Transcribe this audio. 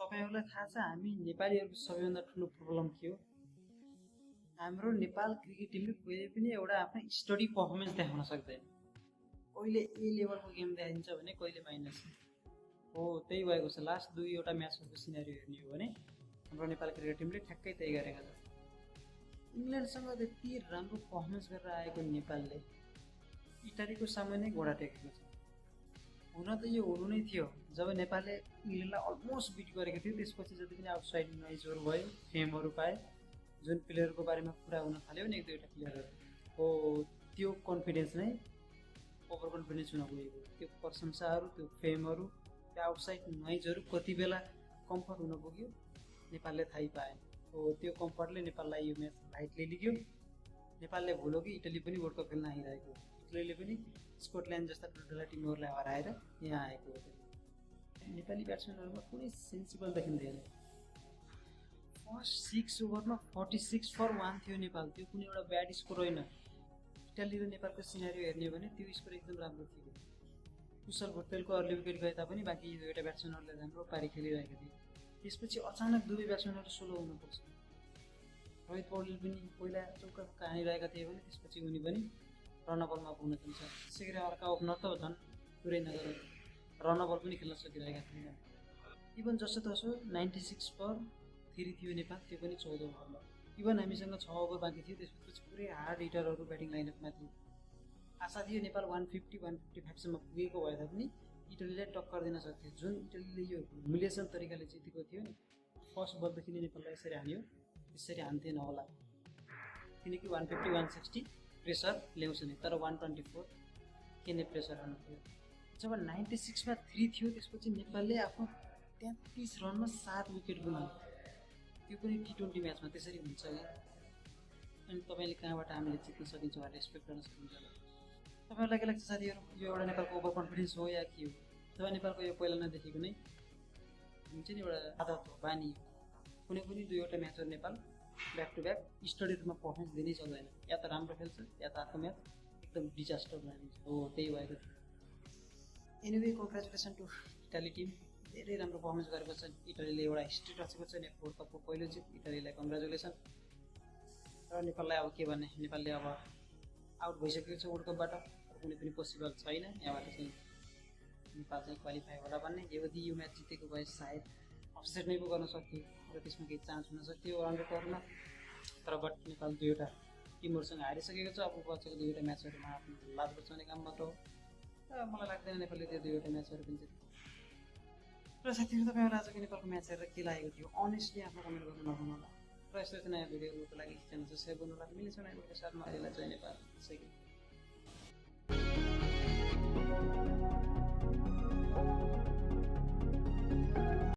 तपाईहरुलाई थाहा छ हामी नेपालीहरुको सबैभन्दा ठुलो प्रब्लम के हो? हाम्रो नेपाल क्रिकेट टिमले कहिले पनि एउटा आफ्नो स्टडी पर्फर्मेन्स देखाउन सक्दैन। कहिले ए लेभलको गेम देखाइदिन्छ भने कहिले माइनस। हो त्यही भएको छ। लास्ट दुईवटा म्याचहरुको सिनारियो हेर्ने हो भने हाम्रो नेपाल क्रिकेट टिमले ठ्याक्कै त्यही गरेको छ। इङ्ल्यान्डसँग त्यति राम्रो पर्फर्मेन्स गरेर आएको नेपालले इटालीको सामुन्ने घोडा टेकेको छ। हुन त यो हुनु नै थियो जब नेपालले इङ्ल्यान्डलाई अलमोस्ट बिट गरेको थियो। त्यसपछि जति पनि आउटसाइड नोइजहरु भयो, फेमहरु पाए, जुन प्लेयरको बारेमा कुरा हुन थाल्यो नि एक दुईवटा प्लेयरहरु हो, त्यो कन्फिडेन्स नै ओभर कन्फिडेन्स हुन गएको। त्यो प्रशंसाहरु, त्यो फेमहरु, त्यो आउटसाइड नोइजहरु कति बेला कम्फर्ट हुन पुग्यो नेपालले थाहै पाए। हो त्यो कम्फर्टले नेपाललाई यो म्याच लाइटली लिग्यो। नेपालले भुल्यो कि इटली पनि वर्ल्ड कप खेल्न आइरहेको। इटलीले पनि स्कटल्यान्ड जस्ता ठुल्ठुला टिमहरुलाई हराएर यहाँ आएको हो। नेपाली ब्याट्सम्यानहरुमा कुनै सेन्सिबल देखिँदैन। फर्स्ट 6 ओभरमा 46 फर 1 थियो नेपाल। त्यो कुनै एउटा ब्याड स्कोर होइन। इटली र नेपालको सिनारियो हेर्ने हो भने त्यो स्कोर एकदम राम्रो थियो। कुशल भुटतेलको अर्ली विकेट गए तापनि बाँकी दुईवटा ब्याट्सम्यानहरुले राम्रो पारी खेलिरहेका थिए। त्यसपछि अचानक दुवै ब्याट्सम्यानहरु सोलो हुन पुग्छ। रोहित पौडेल पनि पहिला चौका हानिरहेका थिए भने त्यसपछि उनी पनि रनबलमा पुग्न जान्छ। त्यसैगरी अर्का ओपनर त झन् पुरै नगर रनबल पनि खेल्न सकिरहेका थिएन। इभन जसोतसो 96 पर 3 थियो नेपाल, त्यो पनि 14 ओभरमा। इभन हामीसँग 6 ओभर बाँकी थियो। त्यसपछि पुरै हार्ड हिटरहरु ब्याटिङ लाइनअपमा थिए। आशा थियो नेपाल 150-155 सम्म पुगेको भए तापनि इटलीले टक्कर दिन सक्थ्यो। जुन इटलीले यो ह्युमिलिएसन तरिकाले जितेको थियो नि, फर्स्ट बलदेखि नै नेपाललाई यसरी हान्यो, त्यसरी हान्थेन होला। किनकि 150-160 प्रेसर ल्याउँछ नि, तर 124 के नै प्रेसर हान्नु थियो। जब 96 मा 3 थियो त्यसपछि नेपालले आफ्नो 33 रनमा 7 विकेट गुमायो। त्यो पनि टी20 म्याचमा त्यसरी हुन्छ कि? अनि तपाईले कहाँबाट हामीले जित्न सकिन्छ भनेर एक्सपेक्ट गर्न सक्नुहुन्छ? तपाईहरुलाई के लाग्छ साथीहरु, यो एउटा नेपालको ओभर कन्फिडेन्स हो या के हो? अथवा नेपालको यो पहिला नदेखिको नै हुन्छ नि एउटा आदत हो, बानी हो। कुनै पनि दुईवटा म्याचहरु Nepal back to back study रुममा पर्फर्मेन्स दिनै सक्दैन। या त राम्रो खेल्छ या त अर्को म्याच एकदम डिजास्टर बनाइदिन्छ। हो त्यही भएको थियो। Anyway congratulation to Italy team. धेरै राम्रो पर्फर्मेन्स गरेको छ। इटालीले एउटा हिस्ट्री रचेको छ। वर्ल्ड कपको पहिलो जित। इटालीलाई कङ्ग्रेचुलेसन। र नेपाललाई अब के भन्ने, नेपालले अब आउट भइसकेको छ वर्ल्ड कपबाट। कुनै पनि पोसिबल छैन यहाँबाट चाहिँ नेपाल चाहिँ क्वालिफाई होला भन्ने। यदि यो म्याच जितेको भए सायद अपसेट नै पो गर्न सक्थ्यो र त्यसमा केही चान्स हुन सक्थ्यो रनरेटहरुमा। तर बट नेपाल दुईवटा टिमहरुसँग हारिसकेको छ। अब बचेको दुईवटा म्याचहरुमा आफ्नो लाभ बचाउने काम मात्र हो। र मलाई लाग्दैन नेपालले त्यो दुईवटा म्याचहरु पनि जित्छ। र साथीहरु, तपाईहरुलाई आजको नेपालको म्याच हेरेर के लागेको थियो अनेस्टली आफ्नो कमेन्ट गर्न नभुल्नु होला। र यस्तो नयाँ भिडियोहरुको लागि च्यानल सब्स्क्राइब गर्नु होला। मिल्छ नयाँ भिडियोको साथमा। अहिले जय नेपाल।